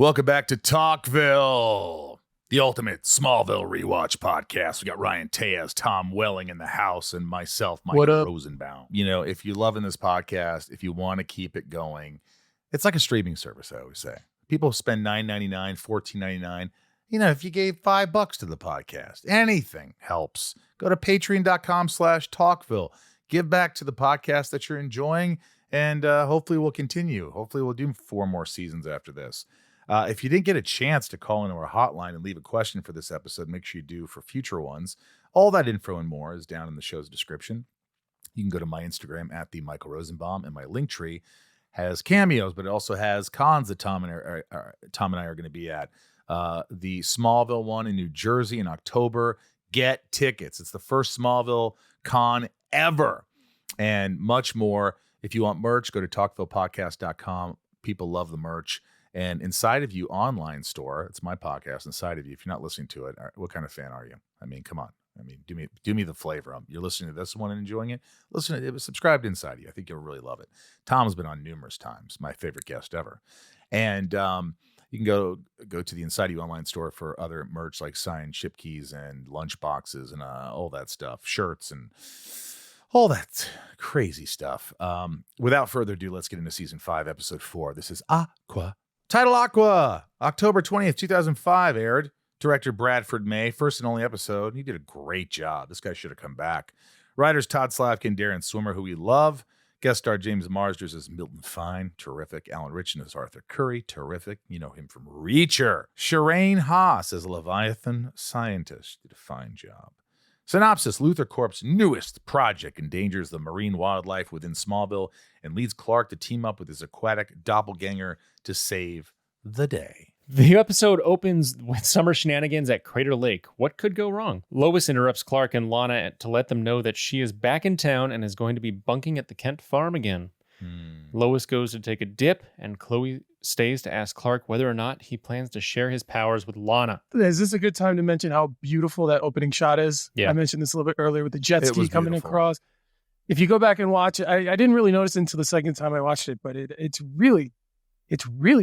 Welcome back to Talkville, the ultimate Smallville rewatch podcast. We got Ryan Tejas, Tom Welling in the house, and myself, Michael Rosenbaum. You know, if you're loving this podcast, if you want to keep it going, it's like a streaming service, I always say. People spend $9.99, $14.99. You know, if you gave $5 to the podcast, anything helps. Go to patreon.com/Talkville. Give back to the podcast that you're enjoying, and hopefully we'll continue. Hopefully we'll do 4 more seasons after this. If you didn't get a chance to call into our hotline and leave a question for this episode, make sure you do for future ones. All that info and more is down in the show's description. You can go to my Instagram at the Michael Rosenbaum, and my link tree has cameos, but it also has cons that Tom and I are going to be at. The Smallville one in New Jersey in October. Get tickets. It's the first Smallville con ever, and much more. If you want merch, go to talkvillepodcast.com. People love the merch. And Inside of You online store, it's my podcast, Inside of You. If you're not listening to it, what kind of fan are you? I mean, come on. I mean, do me the flavor. You're listening to this one and enjoying it. Listen to it. Subscribe to Inside of You. I think you'll really love it. Tom's been on numerous times. My favorite guest ever. And you can go to the Inside of You online store for other merch like signed chip keys and lunch boxes and all that stuff, shirts and all that crazy stuff. Without further ado, let's get into season 5, episode 4. This is Aqua. Title Aqua, October 20th, 2005 aired. Director Bradford May, first and only episode. He did a great job. This guy should have come back. Writers Todd Slavkin and Darren Swimmer, who we love. Guest star James Marsters as Milton Fine, terrific. Alan Richtson as Arthur Curry, terrific. You know him from Reacher. Shireen Haas as Leviathan Scientist, did a fine job. Synopsis: Luthor Corp's newest project endangers the marine wildlife within Smallville and leads Clark to team up with his aquatic doppelganger to save the day. The episode opens with summer shenanigans at Crater Lake. What could go wrong? Lois interrupts Clark and Lana to let them know that she is back in town and is going to be bunking at the Kent farm again. Lois goes to take a dip, and Chloe stays to ask Clark whether or not he plans to share his powers with Lana. Is this a good time to mention how beautiful that opening shot is? Yeah. I mentioned this a little bit earlier with the jet ski coming across. If you go back and watch it, I didn't really notice it until the second time I watched it, but it's really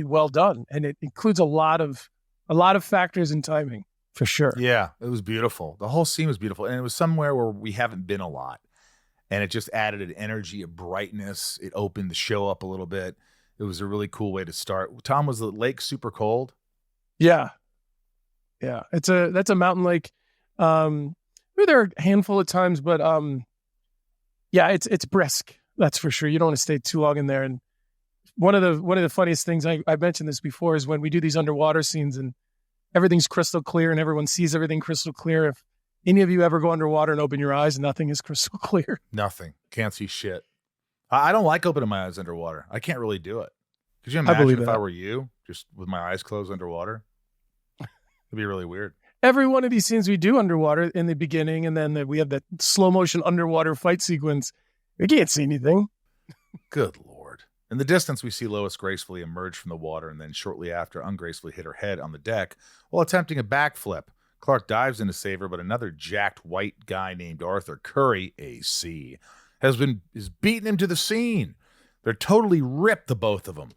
well done, and it includes a lot of factors and timing for sure. Yeah, it was beautiful. The whole scene was beautiful, and it was somewhere where we haven't been a lot. And it just added an energy, a brightness. It opened the show up a little bit. It was a really cool way to start. Tom, was the lake super cold? Yeah. That's a mountain lake. Maybe there are a handful of times, but yeah, it's brisk. That's for sure. You don't want to stay too long in there. And one of the funniest things I mentioned this before is when we do these underwater scenes and everything's crystal clear and everyone sees everything crystal clear. If any of you ever go underwater and open your eyes, nothing is crystal clear. Nothing. Can't see shit. I don't like opening my eyes underwater. I can't really do it. Could you imagine if I were you, just with my eyes closed underwater? It'd be really weird. Every one of these scenes we do underwater in the beginning, and then we have that slow motion underwater fight sequence. We can't see anything. Good Lord. In the distance, we see Lois gracefully emerge from the water and then shortly after ungracefully hit her head on the deck while attempting a backflip. Clark dives in to save her, but another jacked white guy named Arthur Curry, AC, is beating him to the scene. They're totally ripped, the both of them.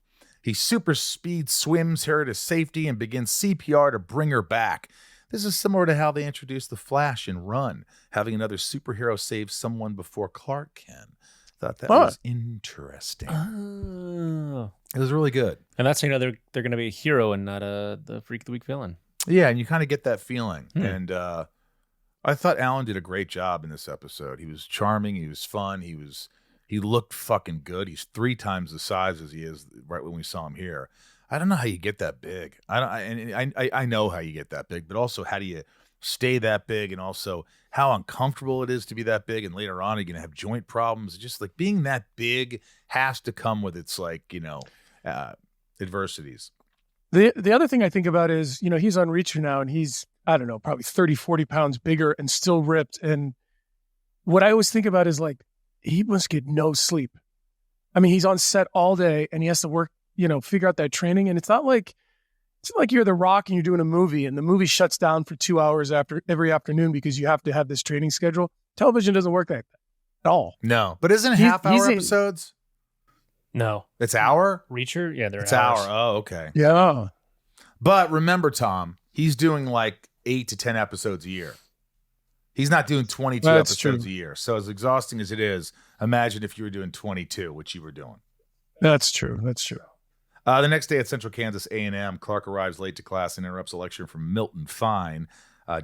He super speed swims her to safety and begins CPR to bring her back. This is similar to how they introduced the Flash in Run, having another superhero save someone before Clark can. Thought that was interesting. It was really good. And that's they're going to be a hero and not the Freak of the Week villain. Yeah, and you kind of get that feeling. And I thought Alan did a great job in this episode. He was charming. He was fun. He looked fucking good. He's 3 times the size as he is right when we saw him here. I don't know how you get that big. I know how you get that big, but also how do you stay that big, and also how uncomfortable it is to be that big, and later on you're going to have joint problems. Just like being that big has to come with its adversities. The other thing I think about is, he's on Reacher now, and he's, I don't know, probably 30, 40 pounds bigger and still ripped. And what I always think about is he must get no sleep. I mean, he's on set all day and he has to work, figure out that training. And it's not like you're The Rock and you're doing a movie and the movie shuts down for 2 hours after every afternoon because you have to have this training schedule. Television doesn't work like that at all. No, but isn't it half-hour episodes? No. It's hour? Reacher? Yeah, it's hour. Oh, okay. Yeah. But remember, Tom, he's doing like 8 to 10 episodes a year. He's not doing 22 episodes a year. So as exhausting as it is, imagine if you were doing 22, which you were doing. That's true. That's true. The next day at Central Kansas A&M, Clark arrives late to class and interrupts a lecture from Milton Fine,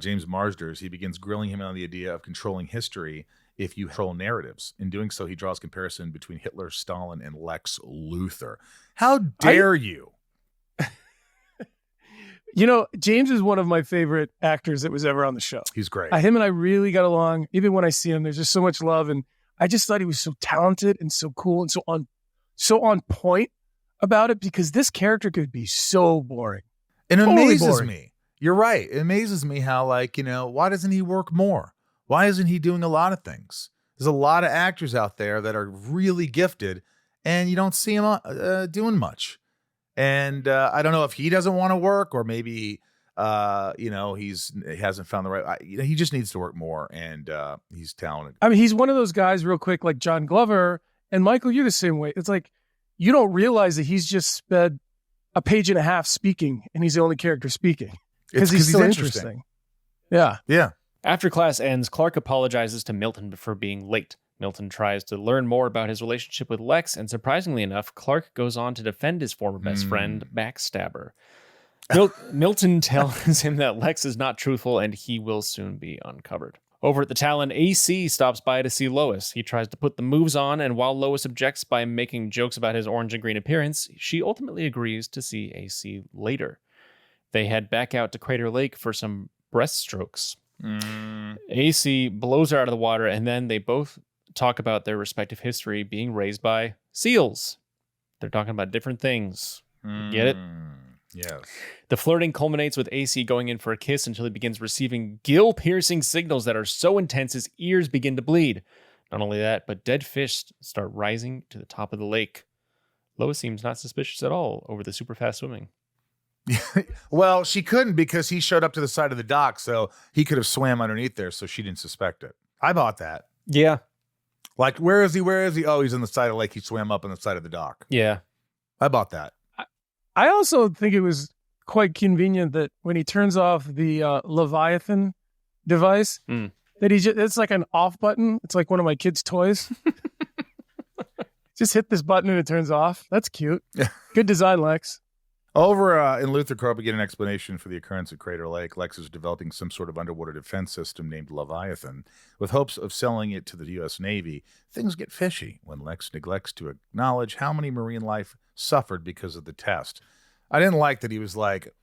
James Marsters. He begins grilling him on the idea of controlling history if you control narratives. In doing so, he draws comparison between Hitler, Stalin, and Lex Luthor. How dare you? You know, James is one of my favorite actors that was ever on the show. He's great. Him and I really got along. Even when I see him, there's just so much love. And I just thought he was so talented and so cool and so on point about it, because this character could be so boring. And it amazes me. You're right. It amazes me how, like, you know, why doesn't he work more? Why isn't he doing a lot of things? There's a lot of actors out there that are really gifted, and you don't see him doing much. And I don't know if he doesn't want to work, or maybe you know, he hasn't found the right. He just needs to work more, and he's talented. I mean, he's one of those guys, real quick, like John Glover and Michael. You're the same way. It's like you don't realize that he's just spent a page and a half speaking, and he's the only character speaking because he's so interesting. Yeah, yeah. After class ends, Clark apologizes to Milton for being late. Milton tries to learn more about his relationship with Lex, and surprisingly enough, Clark goes on to defend his former best friend, Backstabber. Milton tells him that Lex is not truthful and he will soon be uncovered. Over at the Talon, AC stops by to see Lois. He tries to put the moves on, and while Lois objects by making jokes about his orange and green appearance, she ultimately agrees to see AC later. They head back out to Crater Lake for some breaststrokes. AC blows her out of the water, and then they both talk about their respective history being raised by seals. They're talking about different things. Get it? Yes. The flirting culminates with AC going in for a kiss until he begins receiving gill-piercing signals that are so intense his ears begin to bleed. Not only that, but dead fish start rising to the top of the lake. Lois seems not suspicious at all over the super fast swimming. Well, she couldn't, because he showed up to the side of the dock, so he could have swam underneath there, so she didn't suspect it. I bought that. Yeah. Like, where is he? Where is he? Oh, he's on the side of the lake. He swam up on the side of the dock. Yeah. I bought that. I also think it was quite convenient that when he turns off the Leviathan device, that it's like an off button. It's like one of my kids' toys. Just hit this button and it turns off. That's cute. Good design, Lex. Over in Luthor Corp, we get an explanation for the occurrence at Crater Lake. Lex is developing some sort of underwater defense system named Leviathan, with hopes of selling it to the U.S. Navy. Things get fishy when Lex neglects to acknowledge how many marine life suffered because of the test. I didn't like that he was like,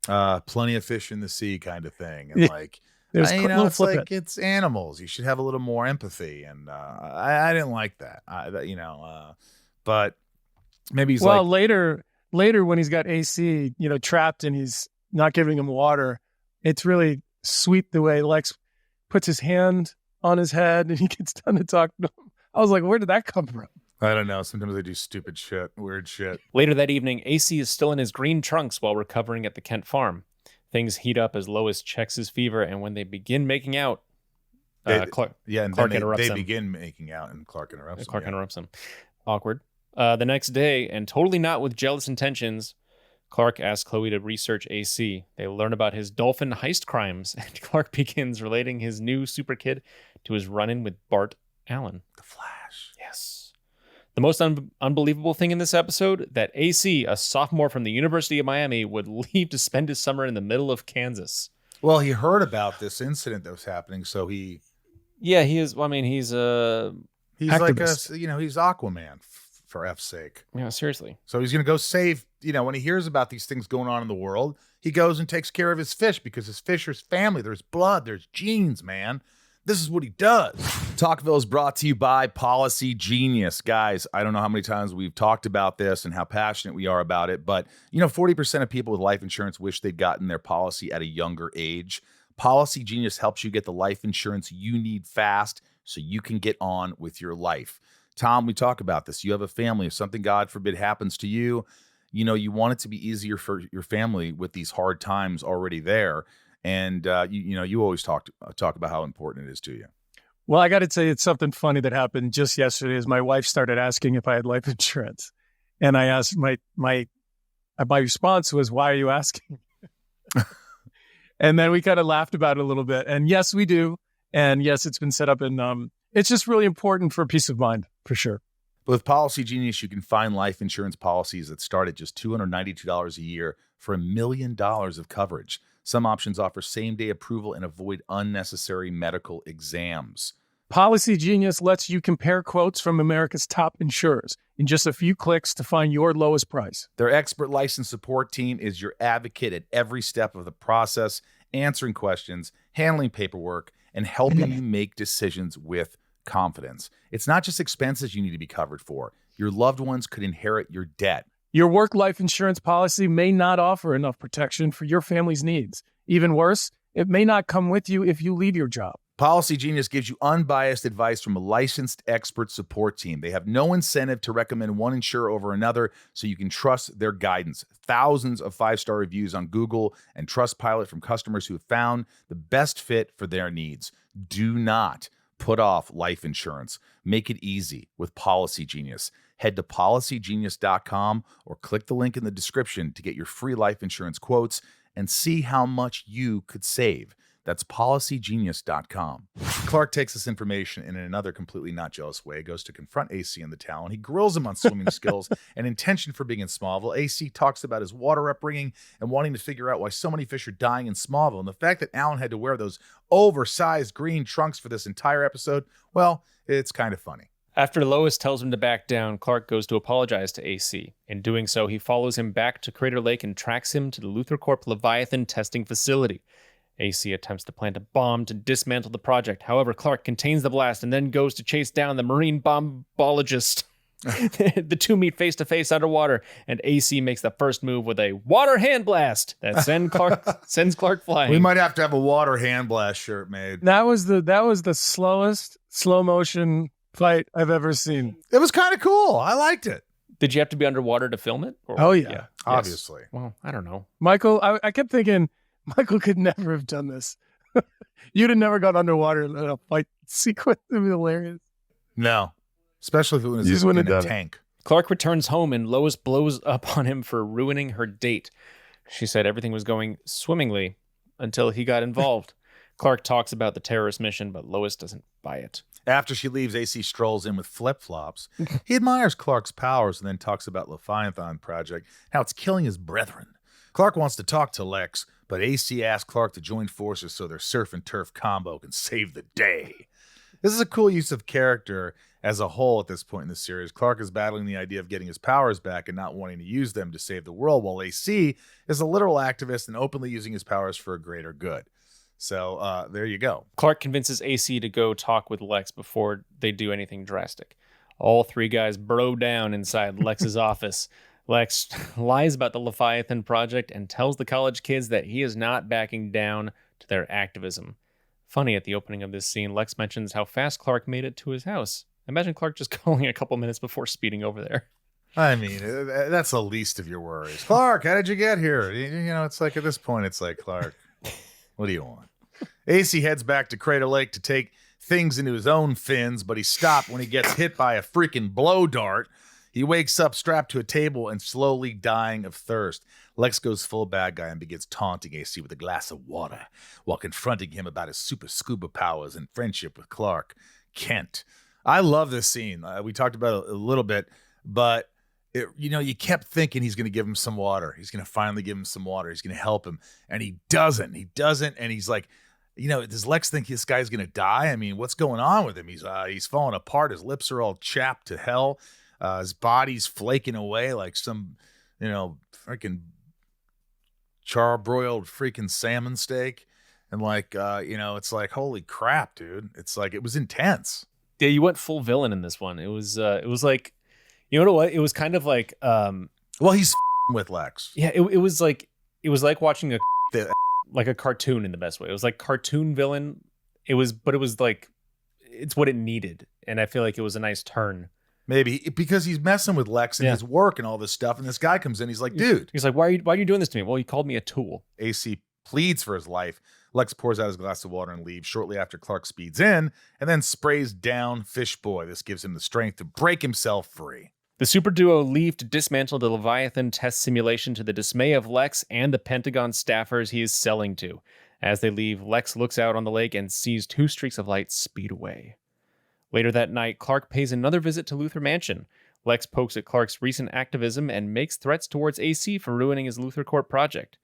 plenty of fish in the sea kind of thing. And like, it's like, it's animals. You should have a little more empathy. And I didn't like that, but maybe he's later when he's got AC, trapped and he's not giving him water, it's really sweet the way Lex puts his hand on his head and he gets done to talk to him. I was like, where did that come from? I don't know. Sometimes they do stupid shit, weird shit. Later that evening, AC is still in his green trunks while recovering at the Kent farm. Things heat up as Lois checks his fever, and when they begin making out, Clark interrupts them. They begin making out, and Clark interrupts them. Clark interrupts them. Awkward. The next day, and totally not with jealous intentions, Clark asks Chloe to research AC. They learn about his dolphin heist crimes, and Clark begins relating his new super kid to his run-in with Bart Allen. The Flash. Yes. The most unbelievable thing in this episode, that AC, a sophomore from the University of Miami, would leave to spend his summer in the middle of Kansas. Well, he heard about this incident that was happening, so he... Yeah, he is... I mean, he's activist. Like he's Aquaman, for F's sake. Yeah, seriously. So he's going to go save... when he hears about these things going on in the world, he goes and takes care of his fish, because his fish are his family. There's blood. There's genes, man. This is what he does. Talkville is brought to you by Policygenius. Guys, I don't know how many times we've talked about this and how passionate we are about it, but 40% of people with life insurance wish they'd gotten their policy at a younger age. Policygenius helps you get the life insurance you need fast so you can get on with your life. Tom, we talk about this. You have a family. If something, God forbid, happens to you, you want it to be easier for your family with these hard times already there. And you always talk about how important it is to you. Well, I got to tell you, it's something funny that happened just yesterday. As my wife started asking if I had life insurance, and I asked my My response was, why are you asking? And then we kind of laughed about it a little bit. And yes, we do. And yes, it's been set up. And it's just really important for peace of mind, for sure. With Policygenius, you can find life insurance policies that start at just $292 a year for $1 million of coverage. Some options offer same-day approval and avoid unnecessary medical exams. Policygenius lets you compare quotes from America's top insurers in just a few clicks to find your lowest price. Their expert licensed support team is your advocate at every step of the process, answering questions, handling paperwork, and helping you make decisions with confidence. It's not just expenses you need to be covered for. Your loved ones could inherit your debt. Your work life insurance policy may not offer enough protection for your family's needs. Even worse, it may not come with you if you leave your job. Policygenius gives you unbiased advice from a licensed expert support team. They have no incentive to recommend one insurer over another, so you can trust their guidance. Thousands of 5-star reviews on Google and Trustpilot from customers who have found the best fit for their needs. Do not put off life insurance. Make it easy with Policygenius. Head to policygenius.com or click the link in the description to get your free life insurance quotes and see how much you could save. That's policygenius.com. Clark takes this information and in another completely not jealous way goes to confront AC in the towel. He grills him on swimming skills and intention for being in Smallville. AC talks about his water upbringing and wanting to figure out why so many fish are dying in Smallville. And the fact that Alan had to wear those oversized green trunks for this entire episode, well, it's kind of funny. After Lois tells him to back down, Clark goes to apologize to AC. In doing so, he follows him back to Crater Lake and tracks him to the Luthor Corp Leviathan testing facility. AC attempts to plant a bomb to dismantle the project. However, Clark contains the blast and then goes to chase down the marine bombologist. The two meet face-to-face underwater, and AC makes the first move with a water hand blast that sends Clark flying. We might have to have a water hand blast shirt made. That was the slowest slow motion fight I've ever seen. It was kind of cool. I liked it. Did you have to be underwater to film it? Or, oh, yeah. Obviously. Yes. Well, I don't know. Michael, I kept thinking, Michael could never have done this. You'd have never got underwater in a fight sequence. It would be hilarious. No. Especially if it was in a tank. Clark returns home and Lois blows up on him for ruining her date. She said everything was going swimmingly until he got involved. Clark talks about the terrorist mission, but Lois doesn't buy it. After she leaves, AC strolls in with flip-flops. He admires Clark's powers and then talks about Leviathan Project, how it's killing his brethren. Clark wants to talk to Lex, but AC asks Clark to join forces so their surf and turf combo can save the day. This is a cool use of character as a whole at this point in the series. Clark is battling the idea of getting his powers back and not wanting to use them to save the world, while AC is a literal activist and openly using his powers for a greater good. So there you go. Clark convinces AC to go talk with Lex before they do anything drastic. All three guys bro down inside Lex's office. Lex lies about the Leviathan Project and tells the college kids that he is not backing down to their activism. Funny, at the opening of this scene, Lex mentions how fast Clark made it to his house. Imagine Clark just calling a couple minutes before speeding over there. I mean, that's the least of your worries. Clark, how did you get here? You know, it's like at this point, it's like, Clark, what do you want? AC heads back to Crater Lake to take things into his own fins, but he's stopped when he gets hit by a freaking blow dart. He wakes up strapped to a table and slowly dying of thirst. Lex goes full bad guy and begins taunting AC with a glass of water while confronting him about his super scuba powers and friendship with Clark Kent. I love this scene. We talked about it a little bit, but you kept thinking he's going to give him some water. He's going to finally give him some water. He's going to help him. And he doesn't. And he's like, does Lex think this guy's going to die? I mean, what's going on with him? He's falling apart. His lips are all chapped to hell. His body's flaking away like some, freaking charbroiled freaking salmon steak. And it's like, holy crap, dude. It's like, it was intense. Yeah, you went full villain in this one. It was like, you know what? It was kind of like, well, he's with Lex. Yeah, it was like watching a cartoon in the best way. It was like cartoon villain. But it was like, it's what it needed. And I feel like it was a nice turn. Maybe because he's messing with Lex and his work and all this stuff. And this guy comes in. He's like, dude. He's like, why are you doing this to me? Well, you called me a tool. AC pleads for his life. Lex pours out his glass of water and leaves shortly after Clark speeds in and then sprays down Fish Boy. This gives him the strength to break himself free. The super duo leave to dismantle the Leviathan test simulation to the dismay of Lex and the Pentagon staffers he is selling to. As they leave, Lex looks out on the lake and sees 2 streaks of light speed away. Later that night, Clark pays another visit to Luthor Mansion. Lex pokes at Clark's recent activism and makes threats towards AC for ruining his Luthor Corp project.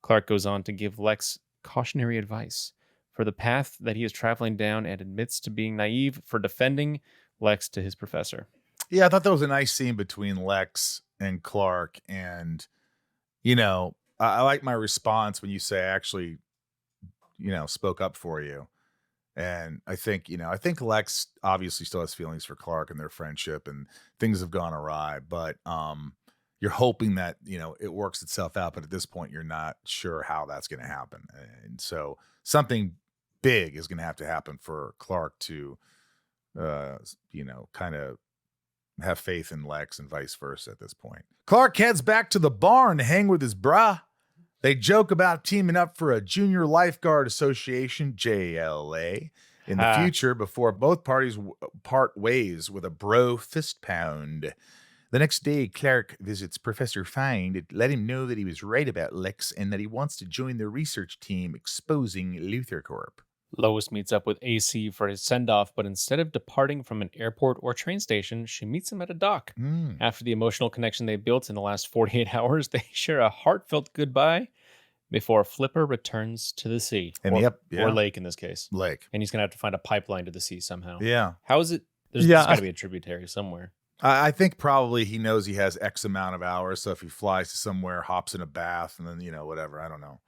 Clark goes on to give Lex cautionary advice for the path that he is traveling down and admits to being naive for defending Lex to his professor. Yeah, I thought that was a nice scene between Lex and Clark. And, I like my response when you say I actually, spoke up for you. And I think Lex obviously still has feelings for Clark and their friendship, and things have gone awry, but you're hoping that, it works itself out. But at this point, you're not sure how that's going to happen. And so something big is going to happen for Clark to, kind of have faith in Lex and vice versa at this point. Clark heads back to the barn to hang with his brah. They joke about teaming up for a Junior Lifeguard Association, JLA, in the future before both parties part ways with a bro fist pound. The next day, Clark visits Professor Fine to let him know that he was right about Lex and that he wants to join the research team exposing Luthor Corp. Lois meets up with AC for his send-off, but instead of departing from an airport or train station, she meets him at a dock. After the emotional connection they built in the last 48 hours, they share a heartfelt goodbye before Flipper returns to the sea. Or lake in this case. Lake. And he's going to have to find a pipeline to the sea somehow. Yeah. How is it? There's got to be a tributary somewhere. I think probably he knows he has X amount of hours, so if he flies to somewhere, hops in a bath, and then, whatever, I don't know.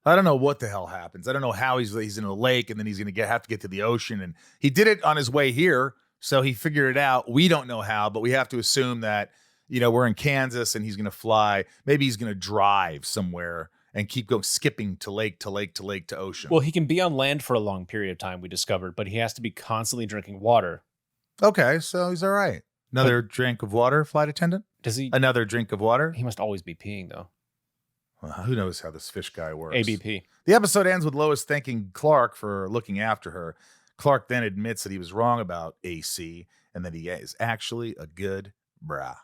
I don't know what the hell happens. I don't know how he's in a lake and then he's going to have to get to the ocean. And he did it on his way here, so he figured it out. We don't know how, but we have to assume that, we're in Kansas and he's going to fly. Maybe he's going to drive somewhere and keep going, skipping to lake to lake to lake to ocean. Well, he can be on land for a long period of time, we discovered, but he has to be constantly drinking water. Okay, so he's all right. Another drink of water, flight attendant? Does he? Another drink of water? He must always be peeing, though. Well, who knows how this fish guy works? ABP. The episode ends with Lois thanking Clark for looking after her. Clark then admits that he was wrong about AC and that he is actually a good bra.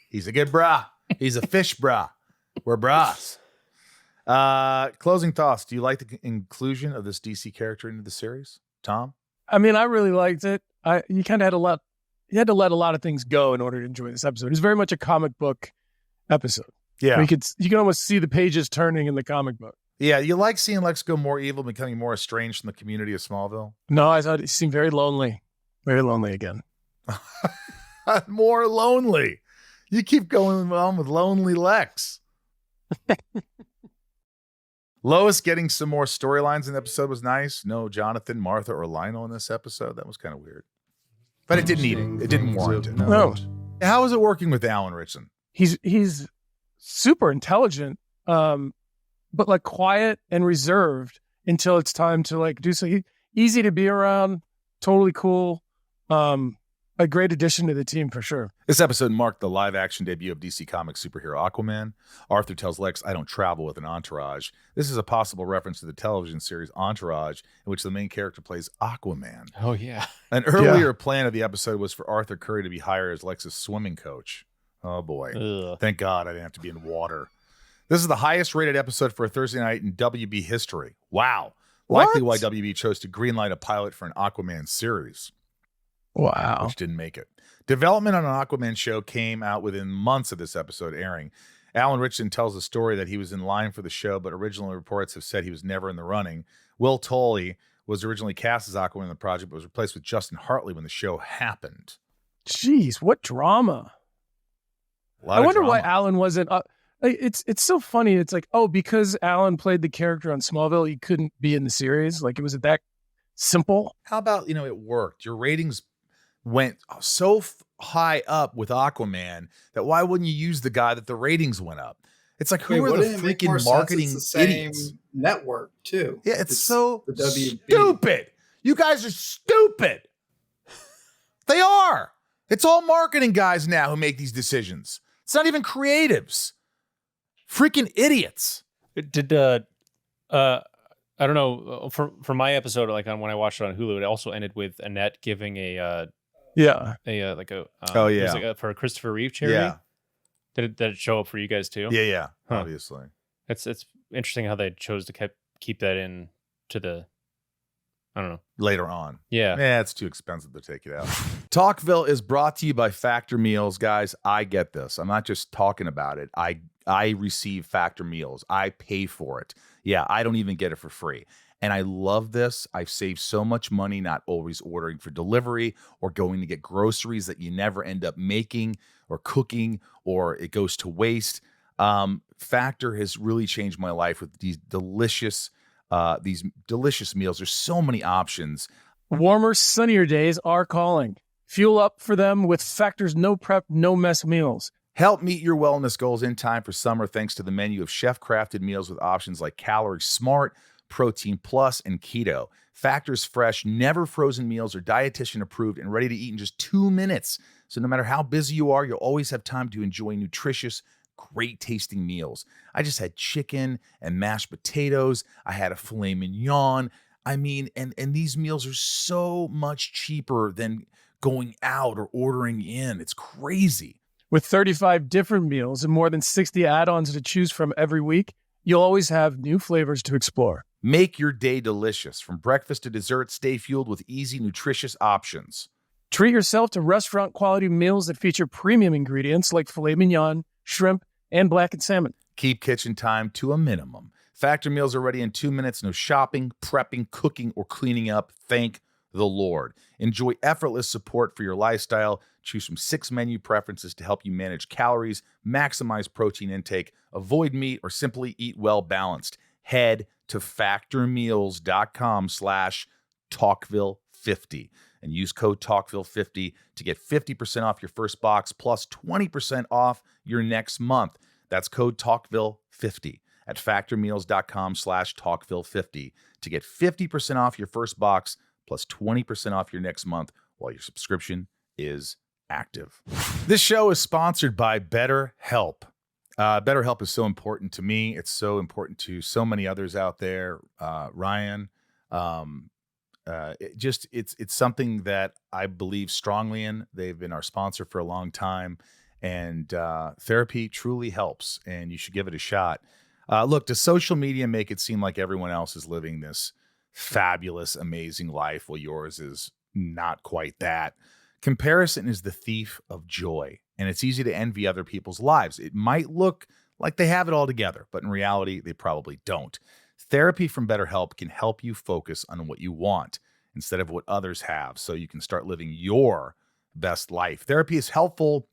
He's a good bra. He's a fish bra. We're bras. Closing thoughts. Do you like the inclusion of this DC character into the series, Tom? I mean, I really liked it. You kind of had you had to let a lot of things go in order to enjoy this episode. It's very much a comic book episode. Yeah. You can almost see the pages turning in the comic book. Yeah, you like seeing Lex go more evil, becoming more estranged from the community of Smallville? No, I thought he seemed very lonely. Very lonely again. More lonely. You keep going on with lonely Lex. Lois getting some more storylines in the episode was nice. No Jonathan, Martha, or Lionel in this episode. That was kind of weird. But it didn't need it. It didn't warrant it. No. How is it working with Alan Richtson? He's super intelligent, but like quiet and reserved until it's time to like do so. Easy to be around, totally cool. A great addition to the team for sure. This episode marked the live-action debut of DC Comics superhero Aquaman. Arthur tells Lex, "I don't travel with an entourage." This is a possible reference to the television series Entourage, in which the main character plays Aquaman. Oh, yeah. An earlier plan of the episode was for Arthur Curry to be hired as Lex's swimming coach. Oh, boy. Ugh. Thank God I didn't have to be in water. This is the highest-rated episode for a Thursday night in WB history. Wow. Likely why WB chose to greenlight a pilot for an Aquaman series. Wow. Which didn't make it. Development on an Aquaman show came out within months of this episode airing. Alan Richtson tells the story that he was in line for the show, but original reports have said he was never in the running. Will Tolley was originally cast as Aquaman in the project, but was replaced with Justin Hartley when the show happened. Jeez, what drama. I wonder why Alan wasn't... It's so funny. It's like, because Alan played the character on Smallville, he couldn't be in the series. Like, it was that simple. How about, it worked. Your ratings went so high up with Aquaman that why wouldn't you use the guy that the ratings went up? It's like, who are the freaking marketing idiots? Network too. Yeah, it's so stupid. You guys are stupid. They are. It's all marketing guys now who make these decisions. It's not even creatives. Freaking idiots. Did I don't know, for my episode, like when I watched it on Hulu, it also ended with Annette giving a Yeah. Oh, yeah. it was like for a Christopher Reeve charity. Yeah. Did it show up for you guys too? Yeah. Huh. Obviously. It's interesting how they chose to keep that in to the, I don't know. Later on. Yeah. It's too expensive to take it out. Talkville is brought to you by Factor Meals. Guys, I get this. I'm not just talking about it. I receive Factor Meals. I pay for it. Yeah, I don't even get it for free. And I love this. I've saved so much money not always ordering for delivery or going to get groceries that you never end up making or cooking, or it goes to waste. Factor has really changed my life with these delicious meals. There's so many options. Warmer, sunnier days are calling. Fuel up for them with Factor's no prep, no mess meals. Help meet your wellness goals in time for summer thanks to the menu of chef-crafted meals with options like Calorie Smart, Protein Plus, and Keto. Factor's fresh, never frozen meals are dietitian approved and ready to eat in just 2 minutes. So no matter how busy you are, you'll always have time to enjoy nutritious, great tasting meals. I just had chicken and mashed potatoes. I had a filet mignon. I mean, and these meals are so much cheaper than going out or ordering in. It's crazy. With 35 different meals and more than 60 add-ons to choose from every week, you'll always have new flavors to explore. Make your day delicious. From breakfast to dessert, stay fueled with easy, nutritious options. Treat yourself to restaurant-quality meals that feature premium ingredients like filet mignon, shrimp, and blackened salmon. Keep kitchen time to a minimum. Factor meals are ready in 2 minutes. No shopping, prepping, cooking, or cleaning up. Thank the Lord. Enjoy effortless support for your lifestyle. Choose from 6 menu preferences to help you manage calories, maximize protein intake, avoid meat, or simply eat well balanced. Head to factormeals.com/talkville50 and use code talkville50 to get 50% off your first box plus 20% off your next month. That's code talkville50 at factormeals.com/talkville50 to get 50% off your first box plus 20% off your next month while your subscription is active. This show is sponsored by Betterhelp. Betterhelp is so important to me. It's so important to so many others out there. Ryan, it's something that I believe strongly in. They've been our sponsor for a long time, and therapy truly helps, and you should give it a shot. Look, does social media make it seem like everyone else is living this fabulous, amazing life while yours is not quite that? Comparison is the thief of joy, and it's easy to envy other people's lives. It might look like they have it all together, but in reality, they probably don't. Therapy from BetterHelp can help you focus on what you want instead of what others have, so you can start living your best life. Therapy is helpful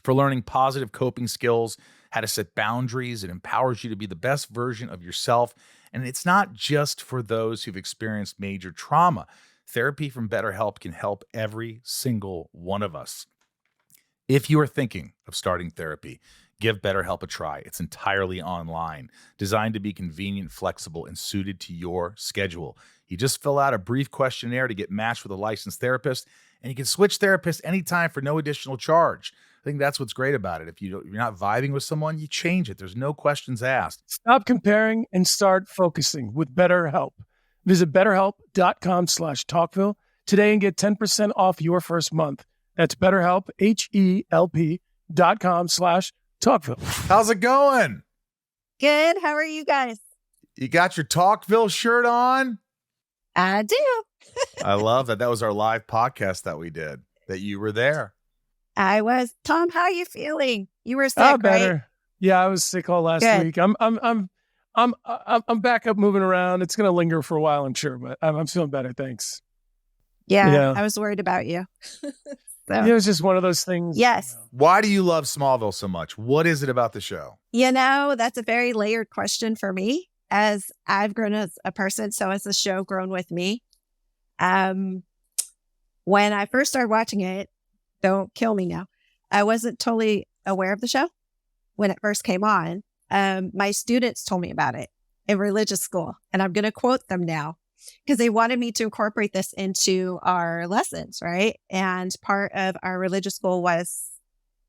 for learning positive coping skills, how to set boundaries. It empowers you to be the best version of yourself, and it's not just for those who've experienced major trauma. Therapy from BetterHelp can help every single one of us. If you are thinking of starting therapy, give BetterHelp a try. It's entirely online, designed to be convenient, flexible, and suited to your schedule. You just fill out a brief questionnaire to get matched with a licensed therapist, and you can switch therapists anytime for no additional charge. I think that's what's great about it. If you're not vibing with someone, you change it. There's no questions asked. Stop comparing and start focusing with BetterHelp. Visit betterhelp.com/talkville today and get 10% off your first month. That's BetterHelp, HELP.com/talkville. How's it going? Good. How are you guys? You got your Talkville shirt on? I do. I love that. That was our live podcast that we did, that you were there. I was. Tom, how are you feeling? You were sick, Better. right? Yeah, I was sick all last week. I'm back up moving around. It's going to linger for a while, I'm sure, but I'm feeling better. Thanks. Yeah. I was worried about you. It was just one of those things. Yes. Why do you love Smallville so much? What is it about the show? That's a very layered question for me, as I've grown as a person. So has the show grown with me? When I first started watching it, don't kill me now, I wasn't totally aware of the show when it first came on. My students told me about it in religious school, and I'm going to quote them now because they wanted me to incorporate this into our lessons, right? And part of our religious school was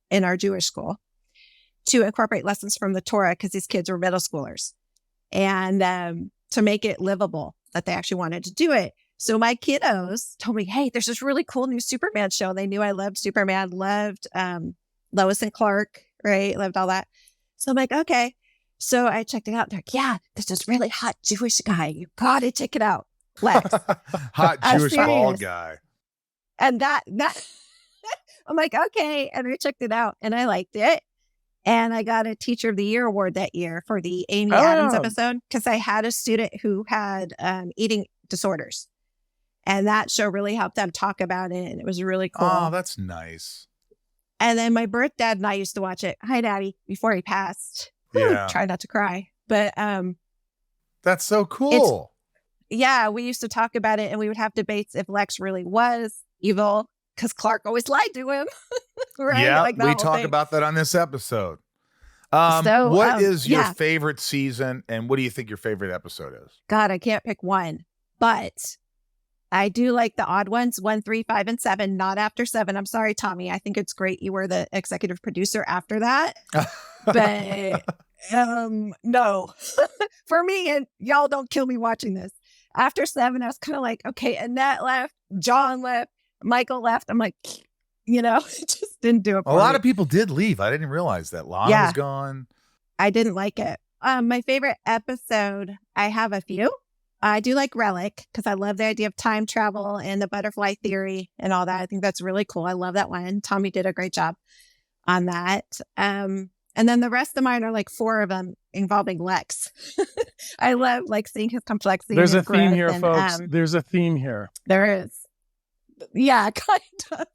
in our Jewish school to incorporate lessons from the Torah because these kids were middle schoolers, and to make it livable, that they actually wanted to do it. So my kiddos told me, hey, there's this really cool new Superman show. They knew I loved Superman, loved Lois and Clark, right? Loved all that. So I'm like, okay. So I checked it out. They're like, yeah, there's this really hot Jewish guy. You got to check it out. Lex. Hot Jewish bald guy. And that I'm like, okay. And I checked it out and I liked it. And I got a Teacher of the Year award that year for the Amy Adams episode because I had a student who had eating disorders. And that show really helped them talk about it. And it was really cool. Oh, that's nice. And then my birth dad and I used to watch it. Hi, Daddy, before he passed. Yeah. Try not to cry. But that's so cool. Yeah, we used to talk about it and we would have debates if Lex really was evil because Clark always lied to him. Right? Yeah, like we talk about that on this episode. What is your favorite season and what do you think your favorite episode is? God, I can't pick one, but I do like the odd ones, 1, 3, 5, and 7, not after 7. I'm sorry, Tommy. I think it's great you were the executive producer after that. But no, for me, and y'all don't kill me watching this. After 7, I was kind of like, okay, Annette left, John left, Michael left. I'm like, it just didn't do it for A lot me. of people did leave. I didn't realize that. Lana was gone. I didn't like it. My favorite episode, I have a few. I do like Relic because I love the idea of time travel and the butterfly theory and all that. I think that's really cool. I love that one. Tommy did a great job on that. And then the rest of mine are like 4 of them involving Lex. I love like seeing his complexity. There's a his theme here, and, folks. There's a theme here. There is. Yeah, kind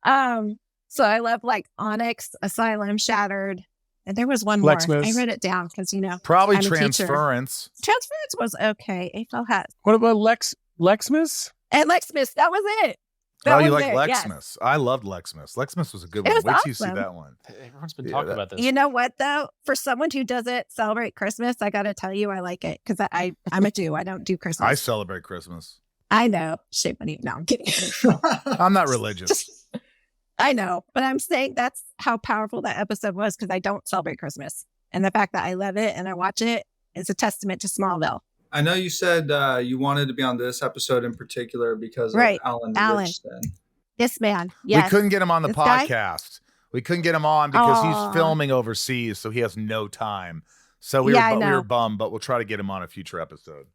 of. So I love like Onyx, Asylum, Shattered. And there was one more. I wrote it down because, Probably I'm Transference. Transference was okay. April has. What about Lexmas? And Lexmas. That was it. You like Lexmas? Yes. I loved Lexmas. Lexmas was a good one. Wait till you see that one. Everyone's been talking about this. You know what, though? For someone who doesn't celebrate Christmas, I got to tell you, I like it because I'm a Jew. I don't do Christmas. I celebrate Christmas. I know. Shame on you. No, I'm kidding. I'm not religious. I know, but I'm saying that's how powerful that episode was because I don't celebrate Christmas. And the fact that I love it and I watch it is a testament to Smallville. I know you said you wanted to be on this episode in particular because of Alan Richtson. This man. Yes. We couldn't get him on the podcast. We couldn't get him on because he's filming overseas, so he has no time. So we were bummed, but we'll try to get him on a future episode.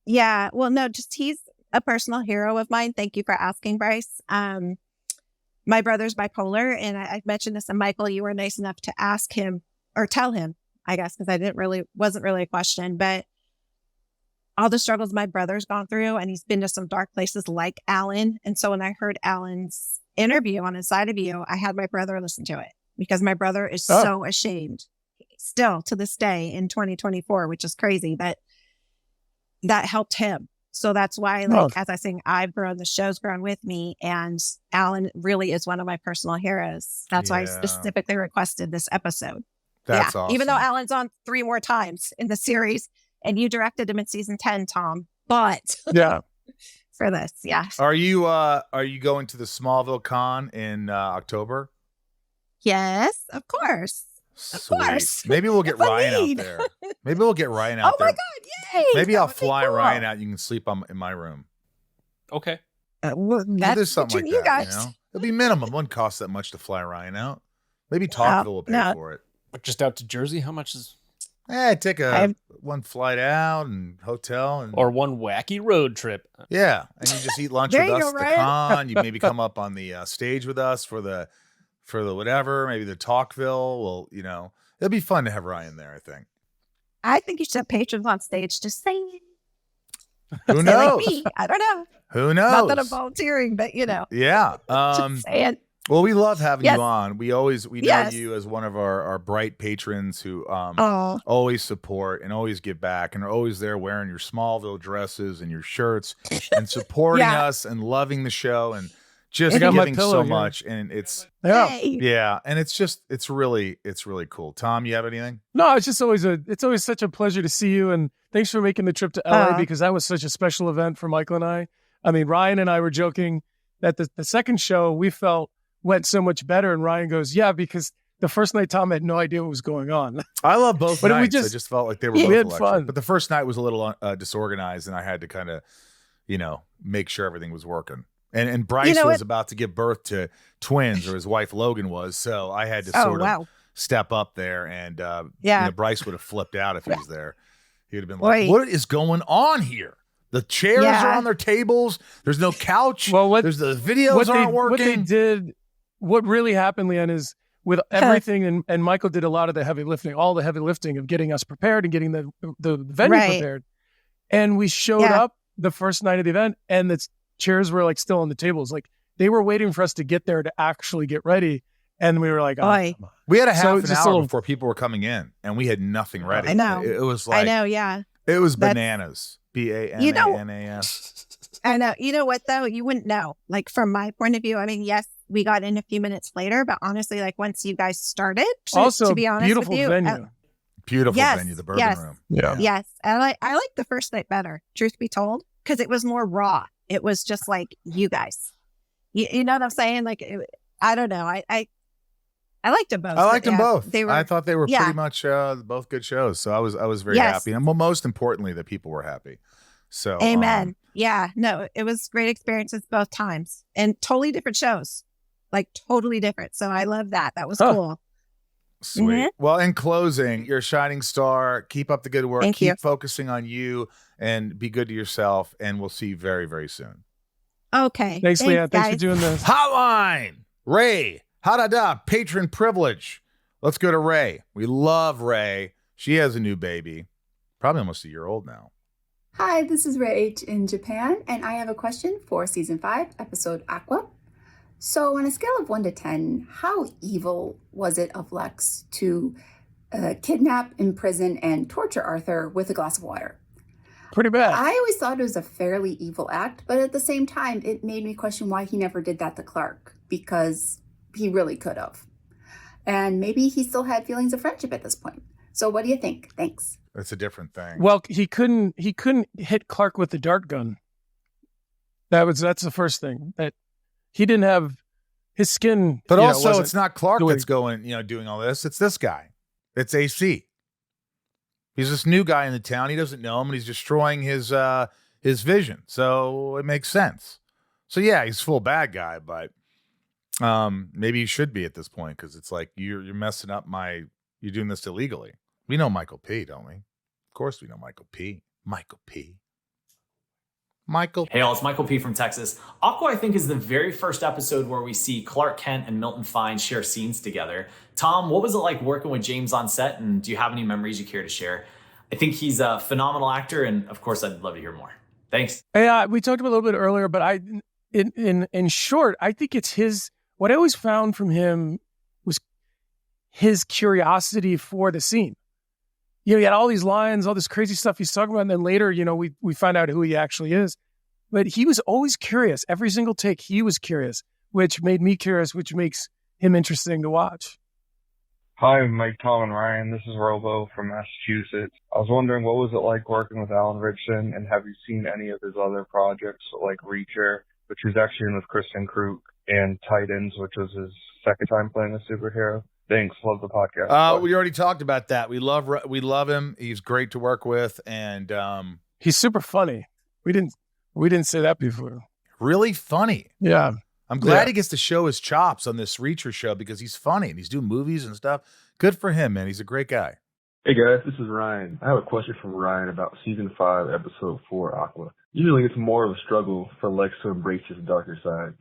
Yeah. Well, no, just he's a personal hero of mine. Thank you for asking, Bryce. My brother's bipolar, and I mentioned this, and Michael, you were nice enough to ask him or tell him, I guess, because wasn't really a question, but all the struggles my brother's gone through, and he's been to some dark places like Alan. And so when I heard Alan's interview on Inside of You, I had my brother listen to it because my brother is so ashamed still to this day in 2024, which is crazy, but that helped him. So that's why, as I sing, I've grown, the show's grown with me. And Alan really is one of my personal heroes. That's why I specifically requested this episode. That's awesome. Even though Alan's on 3 more times in the series and you directed him in season 10, Tom. But for this, Are you going to the Smallville Con in October? Yes, of course. Sweet. Of course. Maybe we'll get Ryan out there. Maybe we'll get Ryan out there. Oh my God, yay! Maybe I'll fly Ryan out. You can sleep in my room. Okay. There's something like that. It'll be minimum. It wouldn't cost that much to fly Ryan out. Maybe Talkville will pay for it. But just out to Jersey, how much is? Take one flight out and hotel or one wacky road trip. Yeah, and you just eat lunch with us at the con. You maybe come up on the stage with us for the whatever, maybe the Talkville. Well, it'll be fun to have Ryan there, I think. I think you should have patrons on stage just saying. Who knows? Like I don't know. Who knows? Not that I'm volunteering, but Yeah. Just saying. Well, we love having you on. We know you as one of our bright patrons who always support and always give back and are always there wearing your Smallville dresses and your shirts and supporting us and loving the show and just giving so much. And it's and it's really cool. Tom, you have anything? No, it's always such a pleasure to see you, and thanks for making the trip to LA because that was such a special event for Michael and I. I mean, Ryan and I were joking that the second show we felt went so much better, and Ryan goes, because the first night Tom had no idea what was going on. I love both nights. I just felt like they were both we had electric. fun. But the first night was a little disorganized, and I had to kind of make sure everything was working. And Bryce was about to give birth to twins, or his wife Logan was. So I had to sort of step up there, and Bryce would have flipped out if he was there. He would have been like, "What is going on here? The chairs are on their tables. There's no couch. There's the videos aren't working." What really happened, Leanne, is with everything, and Michael did a lot of the heavy lifting, all the heavy lifting of getting us prepared and getting the venue prepared. And we showed up the first night of the event, and the chairs were like still on the tables. Like they were waiting for us to get there to actually get ready. And we were like, come on. We had a half an hour before people were coming in, and we had nothing ready. I know. It was like, it was bananas. BANANAS. I know. You know what, though? You wouldn't know. Like, from my point of view, I mean, yes, we got in a few minutes later, but honestly, like, once you guys started, to be honest beautiful with you, venue. Beautiful venue, the Bourbon Room. Yeah. Yes. I like the first night better, truth be told, because it was more raw. It was just like you guys. You know what I'm saying? Like, I don't know. I liked them both. I liked them both. I thought they were pretty much both good shows. So I was very happy. And most importantly, that people were happy. So amen. No, it was great experiences both times, and totally different shows, like totally different. So I love that. That was cool. Sweet. Mm-hmm. Well, in closing, you're a shining star. Keep up the good work. Keep focusing on you, and be good to yourself. And we'll see you very, very soon. Okay. Thanks Leanne. Thanks for doing this. Hotline. Ray. Ha-da-da. Patron privilege. Let's go to Ray. We love Ray. She has a new baby. Probably almost a year old now. Hi, this is Ray H in Japan, and I have a question for Season 5, Episode Aqua. So on a scale of 1 to 10, how evil was it of Lex to kidnap, imprison, and torture Arthur with a glass of water? Pretty bad. I always thought it was a fairly evil act, but at the same time, it made me question why he never did that to Clark, because he really could have. And maybe he still had feelings of friendship at this point. So what do you think? Thanks. That's a different thing. Well, he couldn't hit Clark with the dart gun. That's the first thing. That he didn't have his skin. But also, it's not Clark that's going, doing all this. It's this guy. It's AC. He's this new guy in the town. He doesn't know him, and he's destroying his vision. So it makes sense. So yeah, he's full bad guy, but maybe he should be at this point, because it's like you're messing up you're doing this illegally. We know Michael P, don't we? Of course we know Michael P. Michael P. Hey all, it's Michael P from Texas. Aqua, I think, is the very first episode where we see Clark Kent and Milton Fine share scenes together. Tom, what was it like working with James on set, and do you have any memories you care to share? I think he's a phenomenal actor, and of course I'd love to hear more. Thanks. Yeah, we talked about it a little bit earlier, but in short, I think it's what I always found from him was his curiosity for the scene. He had all these lines, all this crazy stuff he's talking about. And then later, we find out who he actually is. But he was always curious. Every single take, he was curious, which made me curious, which makes him interesting to watch. Hi, Mike, Tom, and Ryan. This is Robo from Massachusetts. I was wondering, what was it like working with Alan Richtson, and have you seen any of his other projects, like Reacher, which was actually in with Kristen Kruk, and Titans, which was his second time playing a superhero? Thanks. Love the podcast. We already talked about that. We love him. He's great to work with, and he's super funny. We didn't say that before. Really funny. Yeah. I'm glad he gets to show his chops on this Reacher show, because he's funny and he's doing movies and stuff. Good for him, man. He's a great guy. Hey guys, this is Ryan. I have a question from Ryan about Season 5, Episode 4, Aqua. Usually it's more of a struggle for Lex to embrace his darker side,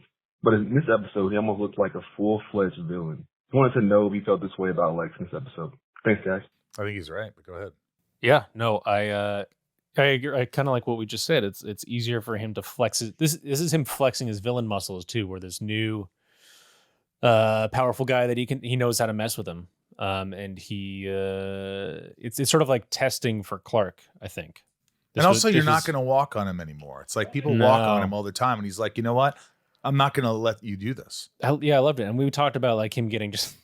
but in this episode, he almost looked like a full-fledged villain. I wanted to know if you felt this way about Lex in this episode. Thanks, guys. I think he's right, but go ahead. Yeah, no, I agree. I kind of like what we just said. It's easier for him to flex this is him flexing his villain muscles too, where this new powerful guy that he knows how to mess with him. And it's sort of like testing for Clark, I think. You're not going to walk on him anymore. It's like people walk on him all the time, and he's like, you know what? I'm not going to let you do this. I loved it. And we talked about like him getting just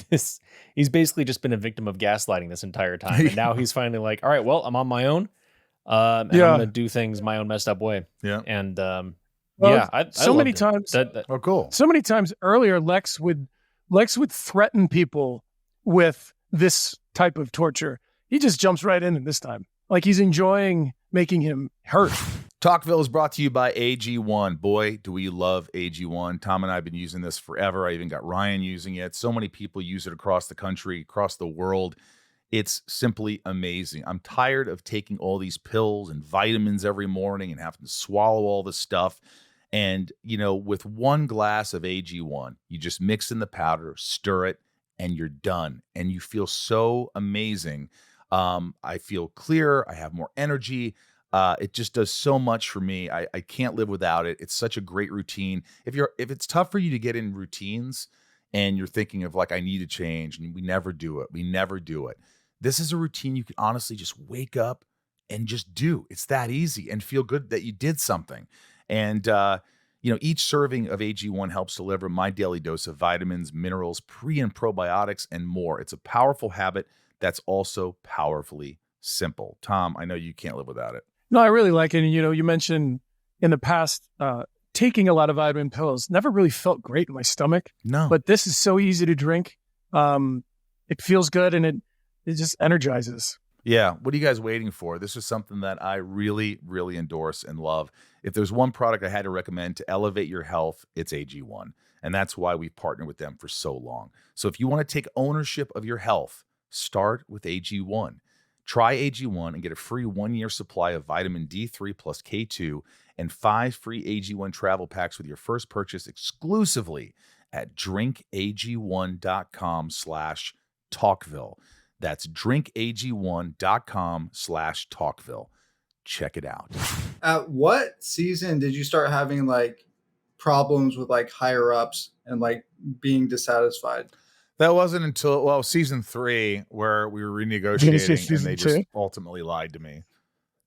this. He's basically just been a victim of gaslighting this entire time. And now he's finally like, all right, well, I'm on my own. And I'm going to do things my own messed up way. Yeah. And so many times. Oh, cool. So many times earlier, Lex would threaten people with this type of torture. He just jumps right in this time. Like he's enjoying making him hurt. Talkville is brought to you by AG1. Boy, do we love AG1. Tom and I have been using this forever. I even got Ryan using it. So many people use it across the country, across the world. It's simply amazing. I'm tired of taking all these pills and vitamins every morning and having to swallow all this stuff. And, with one glass of AG1, you just mix in the powder, stir it, and you're done. And you feel so amazing. I feel clearer. I have more energy. It just does so much for me. I can't live without it. It's such a great routine. If it's tough for you to get in routines and you're thinking of like, I need to change, and we never do it. This is a routine you can honestly just wake up and just do. It's that easy and feel good that you did something. And, each serving of AG1 helps deliver my daily dose of vitamins, minerals, pre and probiotics, and more. It's a powerful habit that's also powerfully simple. Tom, I know you can't live without it. No, I really like it. And, you mentioned in the past, taking a lot of vitamin pills never really felt great in my stomach. No. But this is so easy to drink. It feels good and it just energizes. Yeah. What are you guys waiting for? This is something that I really, really endorse and love. If there's one product I had to recommend to elevate your health, it's AG1. And that's why we've partnered with them for so long. So if you want to take ownership of your health, start with AG1. Try AG1 and get a free 1-year supply of vitamin D3 plus K2 and 5 free AG1 travel packs with your first purchase exclusively at drinkag1.com/talkville. That's drinkag1.com/talkville. Check it out. At what season did you start having like problems with like higher ups and like being dissatisfied? That wasn't until, season 3, where we were renegotiating and they just ultimately lied to me.